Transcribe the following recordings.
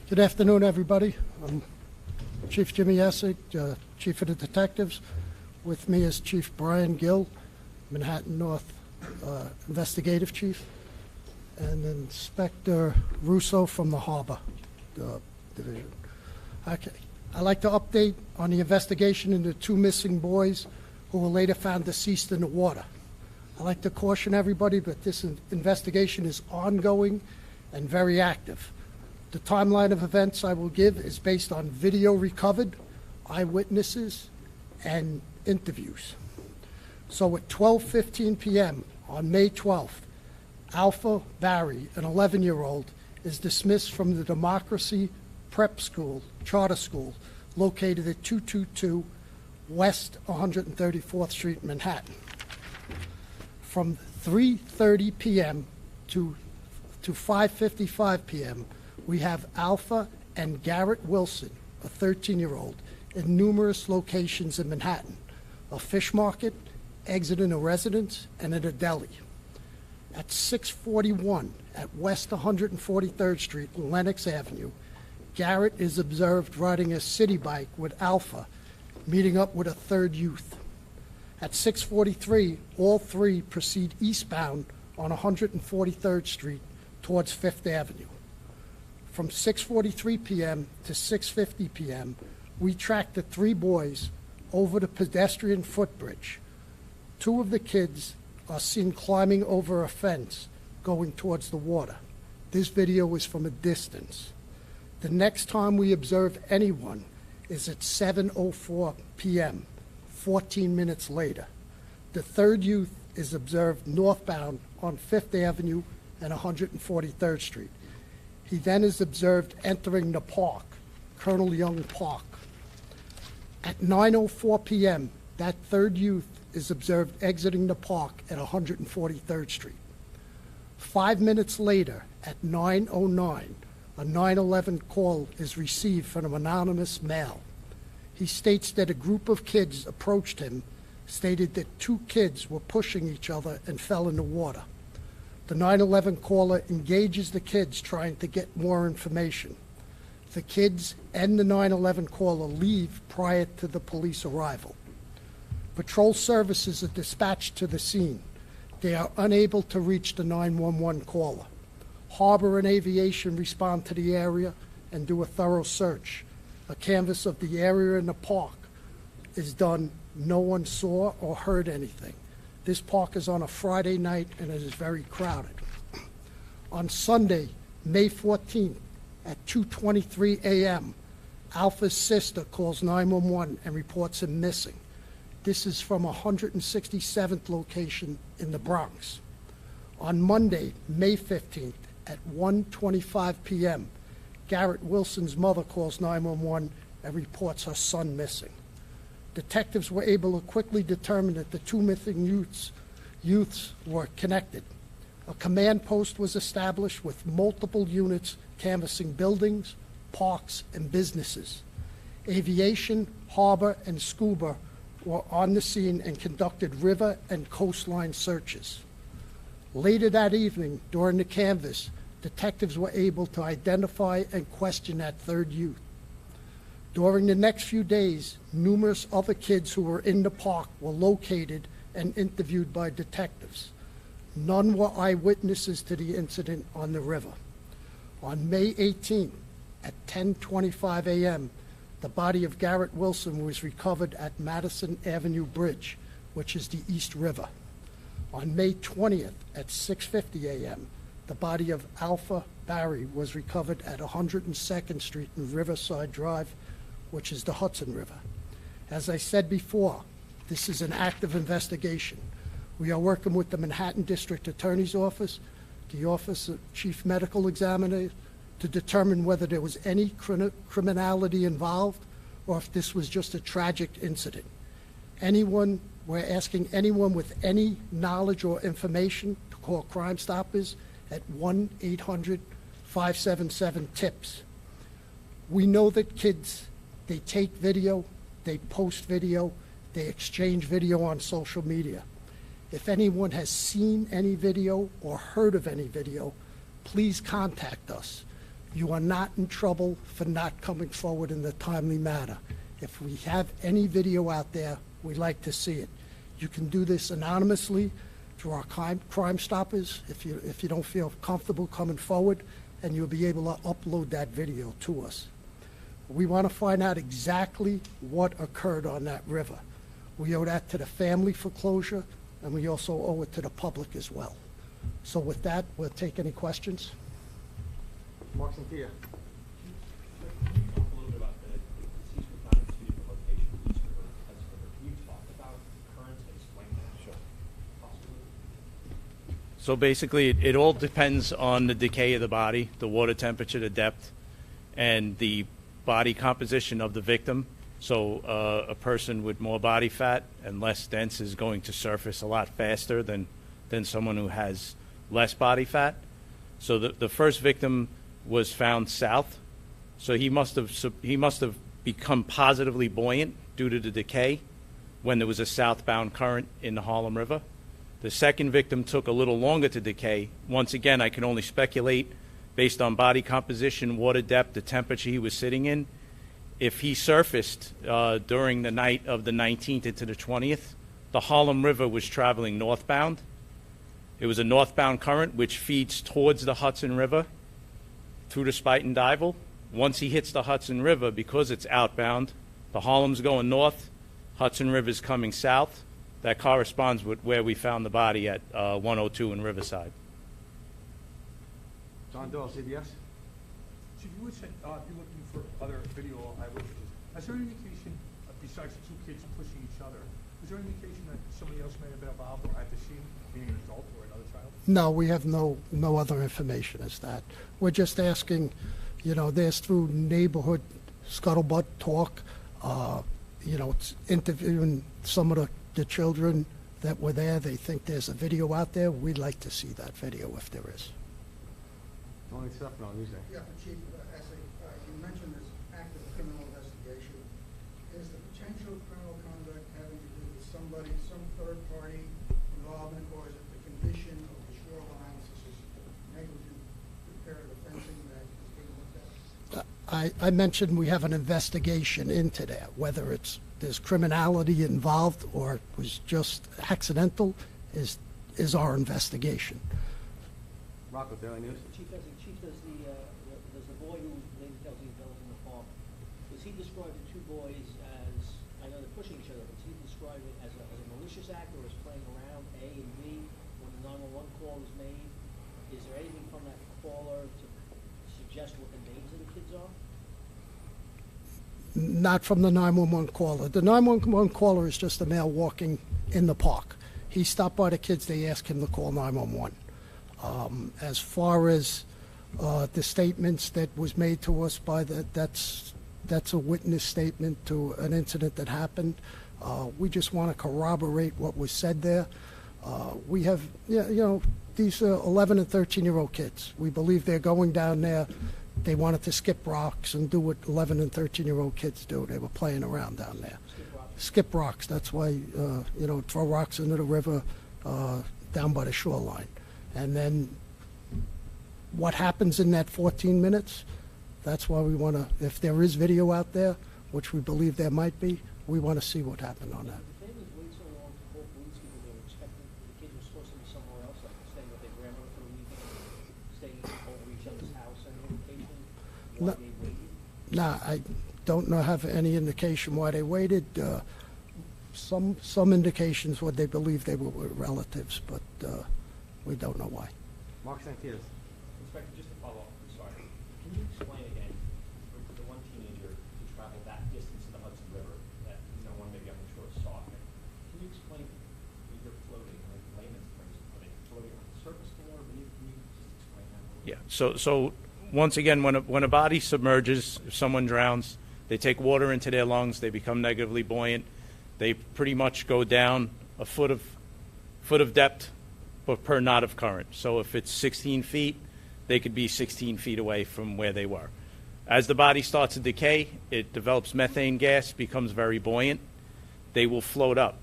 Good afternoon, everybody. I'm Chief Jimmy Essig, Chief of the Detectives. With me is Chief Brian Gill, Manhattan North Investigative Chief, and Inspector Russo from the Harbor Division. Okay. I'd like to update on the investigation into two missing boys who were later found deceased in the water. I'd like to caution everybody that this investigation is ongoing and very active. The timeline of events I will give is based on video recovered, eyewitnesses, and interviews. So at 12:15 p.m. on May 12th, Alpha Barry, an 11-year-old, is dismissed from the Democracy Prep School, charter school, located at 222 West 134th Street, Manhattan. From 3:30 p.m. to 5:55 p.m., we have Alpha and Garrett Wilson, a 13-year-old, in numerous locations in Manhattan: a fish market, exiting a residence, and at a deli. At 6:41 at West 143rd Street and Lenox Avenue, Garrett is observed riding a city bike with Alpha, meeting up with a third youth. At 6:43, all three proceed eastbound on 143rd Street towards Fifth Avenue. From 6:43 p.m. to 6:50 p.m., we tracked the three boys over the pedestrian footbridge. Two of the kids are seen climbing over a fence going towards the water. This video is from a distance. The next time we observe anyone is at 7:04 p.m., 14 minutes later. The third youth is observed northbound on Fifth Avenue and 143rd Street. He then is observed entering the park, Colonel Young Park. At 9:04 p.m., that third youth is observed exiting the park at 143rd Street. 5 minutes later, at 9:09, a 911 call is received from an anonymous male. He states that a group of kids approached him, stated that two kids were pushing each other and fell in the water. The 911 caller engages the kids trying to get more information. The kids and the 911 caller leave prior to the police arrival. Patrol services are dispatched to the scene. They are unable to reach the 911 caller. Harbor and Aviation respond to the area and do a thorough search. A canvass of the area in the park is done. No one saw or heard anything. This park is on a Friday night and it is very crowded. On Sunday, May 14th, at 2:23 a.m., Alpha's sister calls 911 and reports him missing. This is from 167th location in the Bronx. On Monday, May 15th, at 1:25 p.m., Garrett Wilson's mother calls 911 and reports her son missing. Detectives were able to quickly determine that the two missing youths were connected. A command post was established with multiple units canvassing buildings, parks, and businesses. Aviation, harbor, and scuba were on the scene and conducted river and coastline searches. Later that evening, during the canvass, detectives were able to identify and question that third youth. During the next few days, numerous other kids who were in the park were located and interviewed by detectives. None were eyewitnesses to the incident on the river. On May 18th, at 10:25 a.m., the body of Garrett Wilson was recovered at Madison Avenue Bridge, which is the East River. On May 20th, at 6:50 a.m., the body of Alpha Barry was recovered at 102nd Street and Riverside Drive, which is the Hudson River. As I said before, this is an active investigation. We are working with the Manhattan District Attorney's Office, the Office of Chief Medical Examiner, to determine whether there was any criminality involved or if this was just a tragic incident. We're asking anyone with any knowledge or information to call Crime Stoppers at 1-800-577-TIPS. We know that kids, they take video, they post video, they exchange video on social media. If anyone has seen any video or heard of any video, please contact us. You are not in trouble for not coming forward in a timely manner. If we have any video out there, we'd like to see it. You can do this anonymously through our Crime Stoppers if you don't feel comfortable coming forward, and you'll be able to upload that video to us. We want to find out exactly what occurred on that river. We owe that to the family for closure, and we also owe it to the public as well. So with that, we'll take any questions. Mark Santia. Can you talk a little bit about the deceased was found in two different locations, East River and Hudson River? Can you talk about currents and explain that? Sure. Possibly. So basically, it all depends on the decay of the body, the water temperature, the depth, and the body composition of the victim. So a person with more body fat and less dense is going to surface a lot faster than someone who has less body fat. So the first victim was found south, so he must have become positively buoyant due to the decay when there was a southbound current in the Harlem River. The second victim took a little longer to decay. Once again, I can only speculate based on body composition, water depth, the temperature he was sitting in. If he surfaced during the night of the 19th into the 20th, the Harlem River was traveling northbound. It was a northbound current which feeds towards the Hudson River through the Spuyten and Duyvil. Once he hits the Hudson River, because it's outbound, the Harlem's going north, Hudson River's coming south. That corresponds with where we found the body at 102 in Riverside. John Doyle, CBS. Chief, you said you're looking for other video eyewitnesses. Is there any indication, besides the two kids pushing each other, is there any indication that somebody else may have been involved or at the scene, being an adult or another child? No, we have no other information as that. We're just asking, there's through neighborhood scuttlebutt talk, it's interviewing some of the children that were there. They think there's a video out there. We'd like to see that video if there is. Tony Stefano, Newsday. Yeah, Chief Essig, you mentioned this active criminal investigation. Is the potential criminal conduct having to do with somebody, some third party involvement, or is it the condition of the shoreline, such as negligent repair of the fencing that is being looked at? I mentioned we have an investigation into that, whether there's criminality involved or it was just accidental is our investigation. Rocco, Daily News. Chief, does the boy who Lady tells you fell in the farm, does he describe the two boys as, I know they're pushing each other, but does he describe it as a malicious act or as playing around, A and B, when the 911 call was made? Is there anything from that caller to suggest what the names of the kids are? Not from the 911 caller. The 911 caller is just a male walking in the park. He stopped by the kids, they asked him to call 911. As far as the statements that was made to us by that's a witness statement to an incident that happened. We just want to corroborate what was said there. We have, these are 11 and 13-year-old kids. We believe they're going down there. They wanted to skip rocks and do what 11 and 13-year-old kids do. They were playing around down there. Skip rocks. That's why, throw rocks into the river down by the shoreline. And then what happens in that 14 minutes, that's why we want to, if there is video out there, which we believe there might be, we want to see what happened on that. Did families wait so long to call police because they were expecting the kids were supposed to be somewhere else, like staying with their grandmother for the weekend, staying over each other's house? Any indication why they waited? Nah, I don't have any indication why they waited. Some indications what they believe they were relatives, but we don't know why. Mark Santias. Inspector, just to follow up, I'm sorry. Can you explain again, for the one teenager who traveled that distance in the Hudson River that no one maybe I'm sure saw him? Can you explain when you're floating, like layman's terms, floating on the surface of the water? Can you just explain that a little bit? Yeah. So once again, when a body submerges, if someone drowns, they take water into their lungs. They become negatively buoyant. They pretty much go down a foot of depth, but per knot of current. So if it's 16 feet, they could be 16 feet away from where they were. As the body starts to decay, it develops methane gas, becomes very buoyant. They will float up.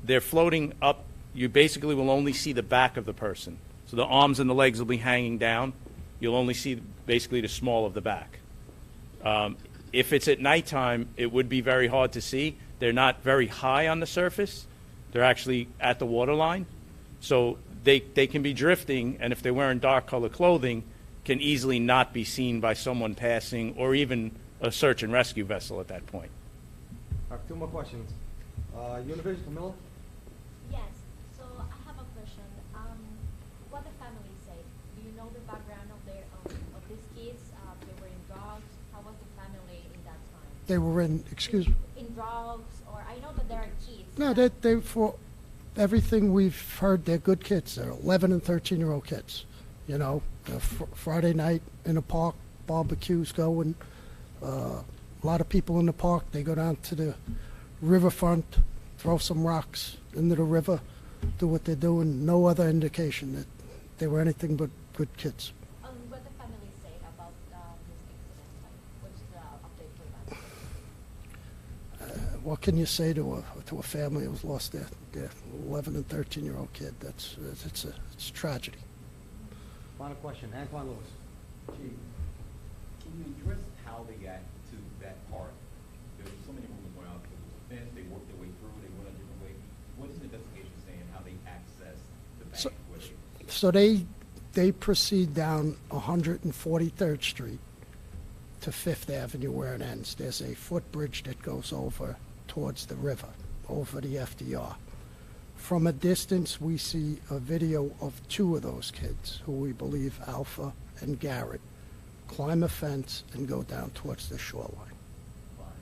They're floating up. You basically will only see the back of the person. So the arms and the legs will be hanging down. You'll only see basically the small of the back. If it's at nighttime, it would be very hard to see. They're not very high on the surface. They're actually at the waterline. So they can be drifting, and if they're wearing dark color clothing, can easily not be seen by someone passing or even a search and rescue vessel at that point. All right, 2 more questions. You in the vision, Camilla? Yes, so I have a question. What the family say? Do you know the background of these kids? They were in drugs. How was the family in that time? They were excuse me. In drugs, or I know that there are kids. No, they for everything we've heard, they're good kids. They're 11 and 13-year-old kids. You know, Friday night in a park, barbecues going. A lot of people in the park. They go down to the riverfront, throw some rocks into the river, do what they're doing. No other indication that they were anything but good kids. What the family say about this incident? Like, what's the update for that? What can you say to a family who's lost their 11 and 13-year-old kid? It's a tragedy. Final question, Antoine Lewis. Chief, can you address how they got to that part? There were so many rumors going out. There was a fence, they worked their way through, they went a different way. What is the investigation saying, how they accessed the bank? So they proceed down 143rd Street to 5th Avenue where it ends. There's a footbridge that goes over towards the river, over the FDR. From a distance, we see a video of 2 of those kids, who we believe Alpha and Garrett, climb a fence and go down towards the shoreline.